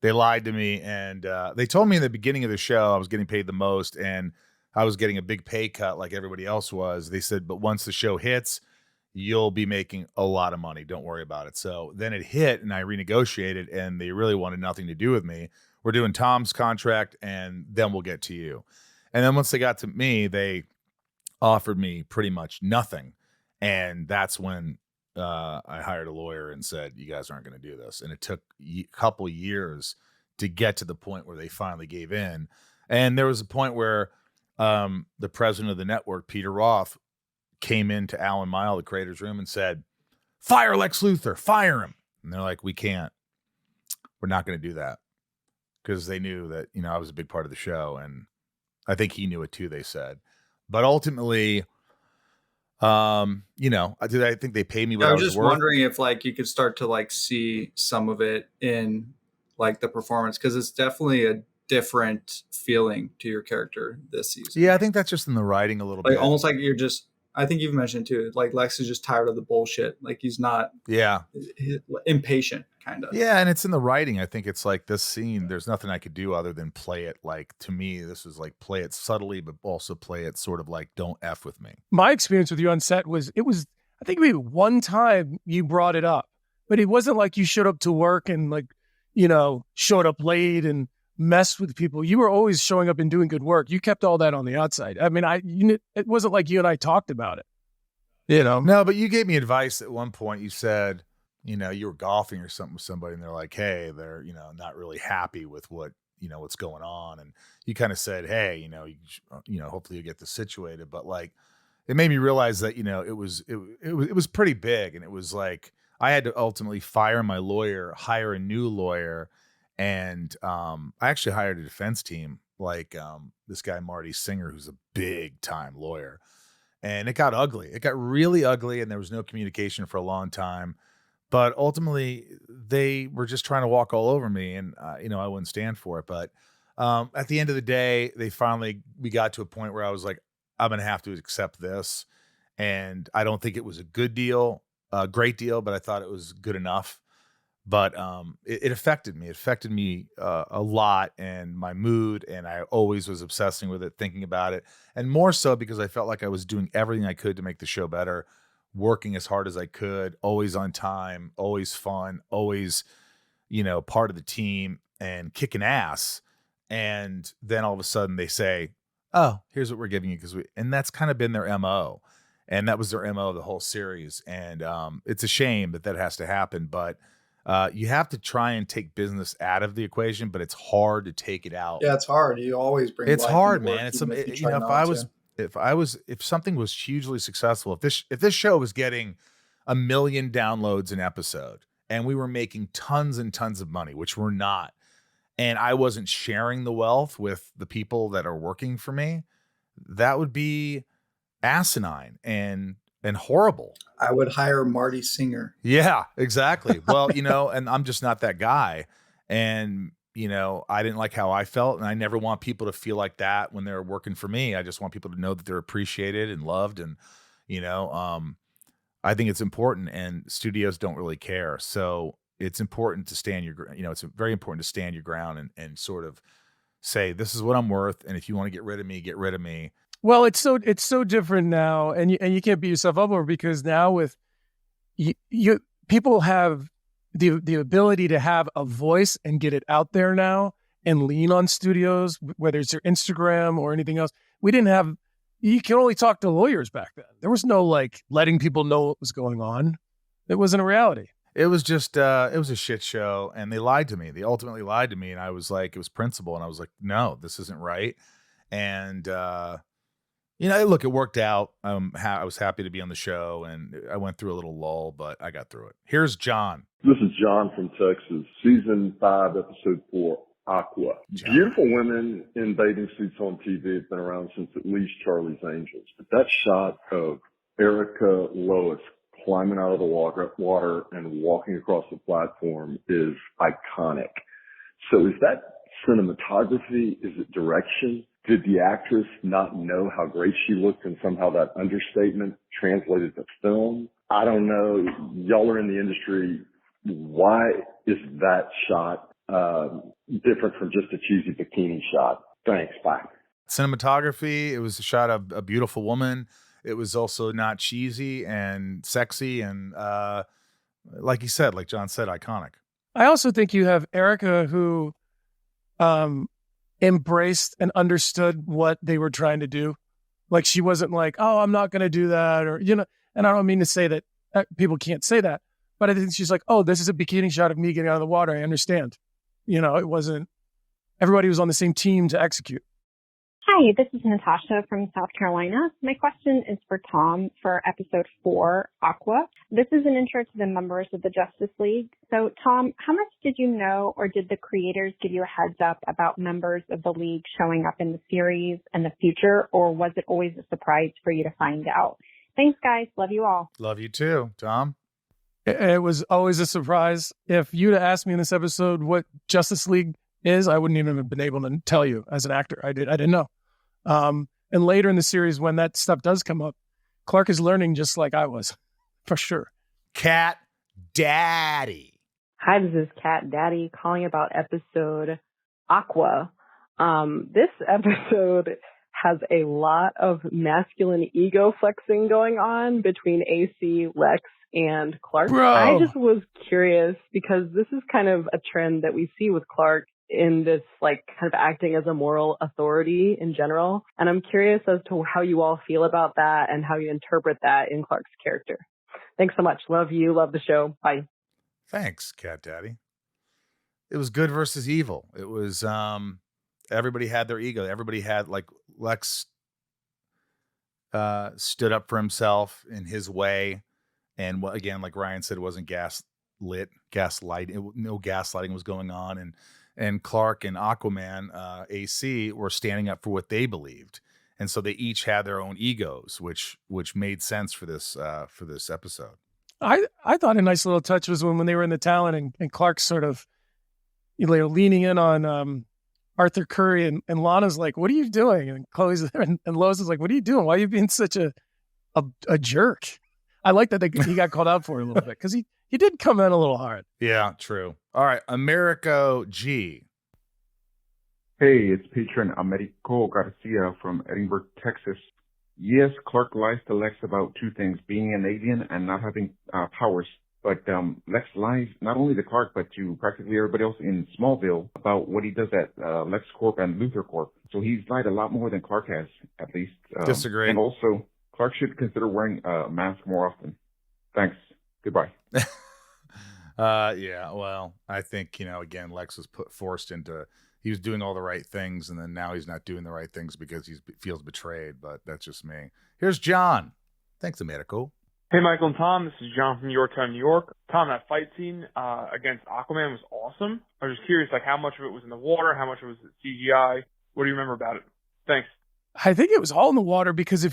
They lied to me, and they told me in the beginning of the show I was getting paid the most and I was getting a big pay cut like everybody else was. They said, but once the show hits, you'll be making a lot of money. Don't worry about it. So then it hit and I renegotiated and they really wanted nothing to do with me. We're doing Tom's contract and then we'll get to you. And then once they got to me, they offered me pretty much nothing. And that's when I hired a lawyer and said, you guys aren't going to do this. And it took a couple years to get to the point where they finally gave in. And there was a point where the president of the network, Peter Roth, came into Alan Mile, the creator's room, and said, fire Lex Luthor, fire him. And they're like, we can't. We're not going to do that. Because they knew that, I was a big part of the show. And I think he knew it too, they said. But ultimately, I think they paid me what I was just worth. Wondering if like you could start to like see some of it in like the performance, because it's definitely a different feeling to your character this season. Yeah, I think that's just in the writing a little bit. Almost like you're just, I think you've mentioned too, like Lex is just tired of the bullshit. Like he's not impatient kind of. Yeah, and it's in the writing. I think it's like this scene, there's nothing I could do other than play it like, to me, this was like play it subtly, but also play it sort of like don't F with me. My experience with you on set was, I think maybe one time you brought it up, but it wasn't like you showed up to work and like, showed up late and messed with people. You were always showing up and doing good work. You kept all that on the outside. I mean, it wasn't like you and I talked about it, No, but you gave me advice at one point. You said, you were golfing or something with somebody and they're like, hey, they're, not really happy with what, what's going on. And you kind of said, hey, hopefully you get this situated. But like, it made me realize that, it was pretty big. And it was like, I had to ultimately fire my lawyer, hire a new lawyer. And I actually hired a defense team, like this guy, Marty Singer, who's a big time lawyer. And it got ugly. It got really ugly. And there was no communication for a long time. But ultimately, they were just trying to walk all over me. And, I wouldn't stand for it. But at the end of the day, we got to a point where I was like, I'm going to have to accept this. And I don't think it was a good deal, a great deal, but I thought it was good enough. But it affected me. It affected me a lot and my mood. And I always was obsessing with it, thinking about it. And more so because I felt like I was doing everything I could to make the show better, working as hard as I could, always on time, always fun, always, part of the team and kicking ass. And then all of a sudden they say, oh, here's what we're giving you. And that's kind of been their MO. And that was their MO of the whole series. And it's a shame that has to happen. But You have to try and take business out of the equation, but it's hard to take it out. Yeah, it's hard. You always bring. It's life hard, into work, man. It's even if you you try know, not to. if something was hugely successful, if this show was getting 1 million downloads an episode and we were making tons and tons of money, which we're not, and I wasn't sharing the wealth with the people that are working for me, that would be asinine and horrible. I would hire Marty Singer. Yeah, exactly. Well, and I'm just not that guy. And, I didn't like how I felt, and I never want people to feel like that when they're working for me. I just want people to know that they're appreciated and loved. And, I think it's important, and studios don't really care. So it's important to stand it's very important to stand your ground and sort of say, this is what I'm worth. And if you want to get rid of me, get rid of me. Well, it's so different now, and you can't beat yourself up over, because now with you people have the ability to have a voice and get it out there now and lean on studios, whether it's their Instagram or anything else. You can only talk to lawyers back then. There was no letting people know what was going on. It wasn't a reality. It was just it was a shit show, and they lied to me. They ultimately lied to me, and I was like, it was principle, and I was like, no, this isn't right. And look, it worked out. I was happy to be on the show, and I went through a little lull, but I got through it. Here's John. This is John from Texas. Season 5, episode 4, Aqua. John. Beautiful women in bathing suits on TV have been around since at least Charlie's Angels. But that shot of Erica Lois climbing out of the water and walking across the platform is iconic. So is that cinematography? Is it direction? Did the actress not know how great she looked, and somehow that understatement translated to film? I don't know. Y'all are in the industry. Why is that shot different from just a cheesy bikini shot? Thanks. Bye. Cinematography. It was a shot of a beautiful woman. It was also not cheesy and sexy, and like John said, iconic. I also think you have Erica, who embraced and understood what they were trying to do. Like, she wasn't like, oh, I'm not going to do that, or, and I don't mean to say that people can't say that, but I think she's like, oh, this is a bikini shot of me getting out of the water. I understand. It wasn't, everybody was on the same team to execute. Hi, this is Natasha from South Carolina. My question is for Tom for episode 4, Aqua. This is an intro to the members of the Justice League. So, Tom, how much did you know, or did the creators give you a heads up about members of the League showing up in the series and the future, or was it always a surprise for you to find out? Thanks, guys. Love you all. Love you too, Tom. It was always a surprise. If you'd have asked me in this episode what Justice League is, I wouldn't even have been able to tell you as an actor. I didn't know. And later in the series, when that stuff does come up, Clark is learning just like I was, for sure. Cat Daddy. Hi, this is Cat Daddy calling about episode Aqua. This episode has a lot of masculine ego flexing going on between AC, Lex, and Clark. Bro. I just was curious, because this is kind of a trend that we see with Clark in this kind of acting as a moral authority in general. And I'm curious as to how you all feel about that and how you interpret that in Clark's character. Thanks so much. Love you. Love the show. Bye. Thanks, Cat Daddy. It was good versus evil. It was, everybody had their ego. Everybody had, Lex stood up for himself in his way. And again, like Ryan said, it wasn't gaslighting. No gaslighting was going on. And Clark and Aquaman, AC, were standing up for what they believed. And so they each had their own egos, which made sense for this episode. I thought a nice little touch was when they were in the Talon and Clark sort of leaning in on Arthur Curry, and Lana's like, what are you doing? And Chloe's there, and Lois is like, what are you doing? Why are you being such a jerk? I like that he got called out for it a little bit, because he did come in a little hard. Yeah, true. All right, Americo G. Hey, it's patron Americo Garcia from Edinburgh, Texas. Yes, Clark lies to Lex about two things, being an alien and not having powers. But Lex lies not only to Clark, but to practically everybody else in Smallville about what he does at LexCorp and Luthor Corp. So he's lied a lot more than Clark has, at least. Disagree. And also, Clark should consider wearing a mask more often. Thanks. Goodbye. Yeah, well, I think, again, Lex was forced into, he was doing all the right things, and then now he's not doing the right things because he feels betrayed, but that's just me. Here's John. Thanks, Americo. Hey, Michael and Tom. This is John from Yorktown, New York. Tom, that fight scene against Aquaman was awesome. I was just curious, how much of it was in the water? How much of it was CGI? What do you remember about it? Thanks. I think it was all in the water because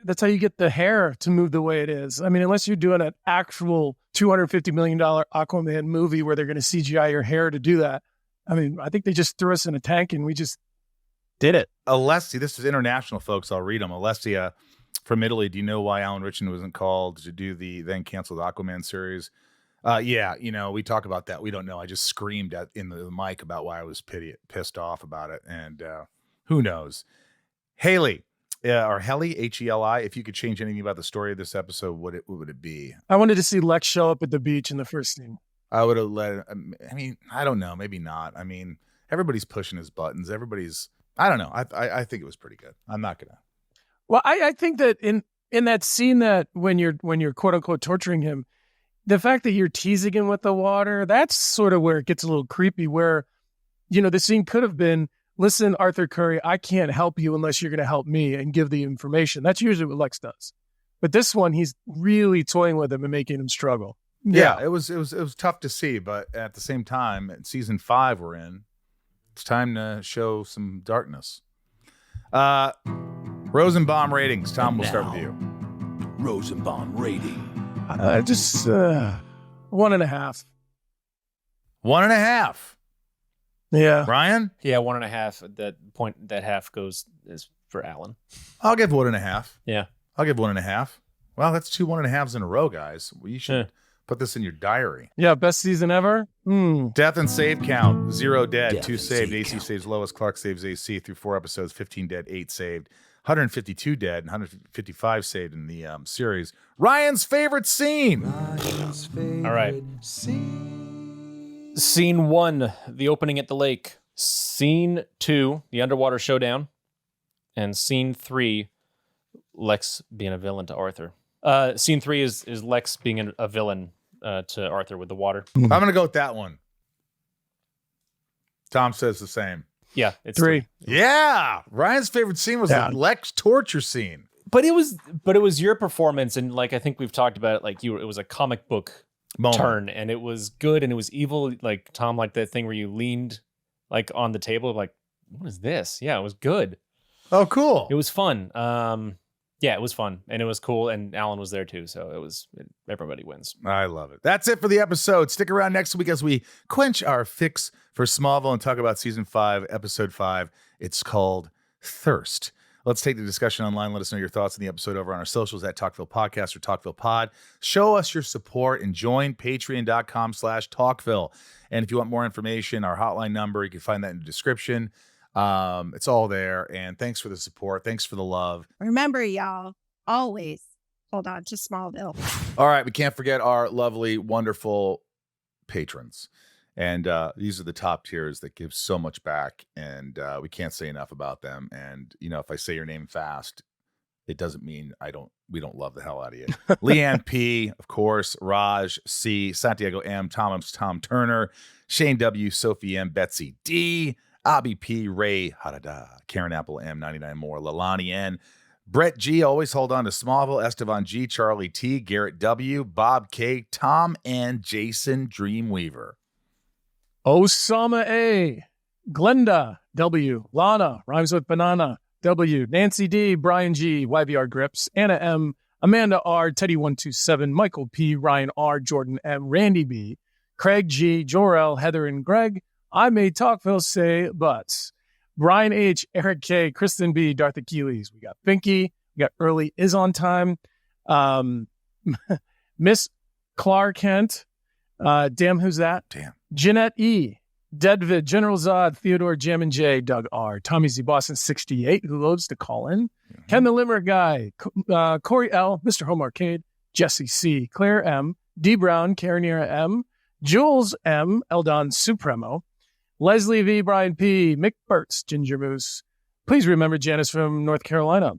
that's how you get the hair to move the way it is. I mean, unless you're doing an actual $250 million Aquaman movie where they're going to CGI your hair to do that. I mean, I think they just threw us in a tank and we just did it. Alessia, this is international, folks. I'll read them. Alessia from Italy. Do you know why Alan Richtson wasn't called to do the then canceled Aquaman series? Yeah, we talk about that. We don't know. I just screamed in the mic about why I was pissed off about it. And who knows? Haley, or Heli, Heli, if you could change anything about the story of this episode, what would it be? I wanted to see Lex show up at the beach in the first scene. I would have I don't know, maybe not. I mean, everybody's pushing his buttons. I don't know. I think it was pretty good. I'm not going to. Well, I think that in that scene that when you're quote unquote torturing him, the fact that you're teasing him with the water, that's sort of where it gets a little creepy, where, the scene could have been, listen, Arthur Curry, I can't help you unless you're going to help me and give the information. That's usually what Lex does. But this one, he's really toying with him and making him struggle. Yeah, it was tough to see, but at the same time, in season 5 we're in, it's time to show some darkness. Rosenbaum ratings. Tom, we'll start with you. Rosenbaum rating. Just 1.5. 1.5. Yeah. Ryan? Yeah, 1.5. At that point, that half is for Alan. I'll give 1.5. Yeah. I'll give 1.5. Well, that's 2 1.5s in a row, guys. Well, you should put this in your diary. Yeah, best season ever. Death and save count. 0 dead, Death 2 saved. AC count. saves Lois, Clark saves AC through 4 episodes. 15 dead, 8 saved. 152 dead and 155 saved in the series. Ryan's favorite scene. All right. Scene 1, the opening at the lake. Scene 2, the underwater showdown. And scene 3, Lex being a villain to Arthur. Scene 3 is Lex being a villain to Arthur with the water. I'm going to go with that one. Tom says the same. Yeah, it's 3. Yeah. Ryan's favorite scene was the Lex torture scene. But it was your performance, and I think we've talked about it. It was a comic book turn, and it was good and it was evil. Tom, that thing where you leaned on the table, what is this? Yeah, it was good. Oh, cool. It was fun. Yeah, it was fun and it was cool, and Alan was there too, so everybody wins. I love it. That's it for the episode. Stick around next week as we quench our fix for Smallville and talk about season 5, episode 5. It's called Thirst. Let's take the discussion online. Let us know your thoughts on the episode over on our socials at Talkville Podcast or Talkville Pod. Show us your support and join patreon.com/Talkville. And if you want more information, our hotline number, you can find that in the description. It's all there. And thanks for the support. Thanks for the love. Remember, y'all, always hold on to Smallville. All right. We can't forget our lovely, wonderful patrons. And these are the top tiers that give so much back. And we can't say enough about them. And, if I say your name fast, it doesn't mean we don't love the hell out of you. Leanne P, of course, Raj C, Santiago M, Tom Turner, Shane W, Sophie M, Betsy D, Abby P, Ray Harada, Karen Apple M, 99 more, Lalani N, Brett G, always hold on to Smallville, Estevan G, Charlie T, Garrett W, Bob K, Tom, and Jason Dreamweaver. Osama A, Glenda W, Lana, rhymes with banana, W, Nancy D, Brian G, YVR Grips, Anna M, Amanda R, Teddy127, Michael P, Ryan R, Jordan M, Randy B, Craig G, Jorel, Heather and Greg, I made Talkville say butts. Brian H, Eric K, Kristen B, Darth Achilles. We got Pinky. We got Early is on time. Miss Clark Kent. Damn, who's that? Damn. Jeanette E, Deadvid, General Zod, Theodore Jam and J, Doug R, Tommy Z Boston 68, who loads to call in. Ken the Limerick Guy, Corey L, Mr. Home Arcade, Jesse C, Claire M, D Brown, Cariniera M, Jules M, Eldon Supremo, Leslie V, Brian P, Mick Burtz, Ginger Moose. Please remember Janice from North Carolina.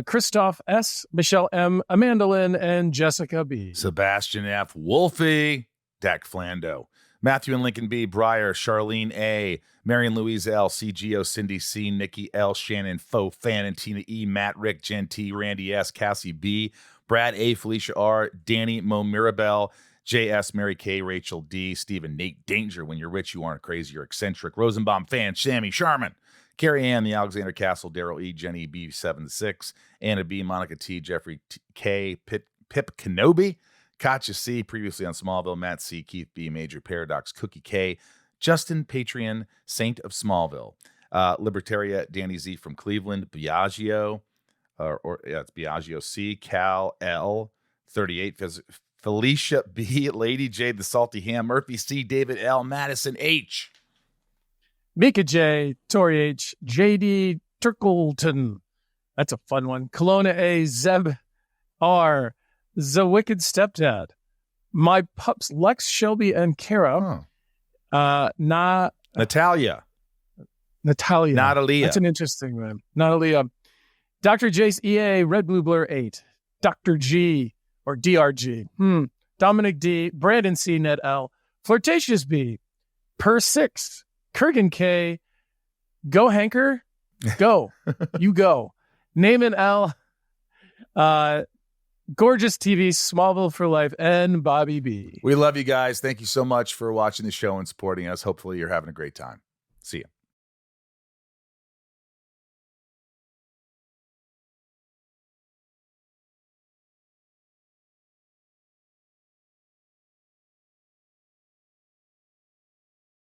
Christoph S, Michelle M, Amanda Lynn, and Jessica B. Sebastian F, Wolfie. Dak Flando. Matthew and Lincoln B, Breyer, Charlene A, Marion Louise L, CGO, Cindy C, Nikki L, Shannon Fo, Fan and Tina E, Matt, Rick, Jen T, Randy S, Cassie B, Brad A, Felicia R, Danny, Mo Mirabel, JS, Mary K, Rachel D, Stephen, Nate Danger. When you're rich, you aren't crazy, you're eccentric. Rosenbaum fan, Sammy Sharman, Carrie Ann, the Alexander Castle, Daryl E, Jenny B, 7-6, Anna B, Monica T, Jeffrey K, Pip Kenobi, Katja C, previously on Smallville, Matt C, Keith B, Major Paradox, Cookie K, Justin Patreon, Saint of Smallville, Libertaria, Danny Z from Cleveland, Biagio, it's Biagio C, Cal L, 38, Felicia B, Lady J, the Salty Ham, Murphy C, David L, Madison H, Mika J, Tori H, JD Turkleton. That's a fun one. Kelowna A, Zeb R, The Wicked Stepdad, My Pups, Lex, Shelby, and Kara. Natalia. Natalia. That's an interesting one. Natalia. Dr. Jace EA, Red Blue Blur 8. Dr. G, or DRG. Dominic D, Brandon C, Ned L, Flirtatious B, Per 6, Kurgan K, Go Hanker, Go. You go. Naaman L, Gorgeous TV, Smallville for Life, and Bobby B. We love you guys. Thank you so much for watching the show and supporting us. Hopefully you're having a great time. See you.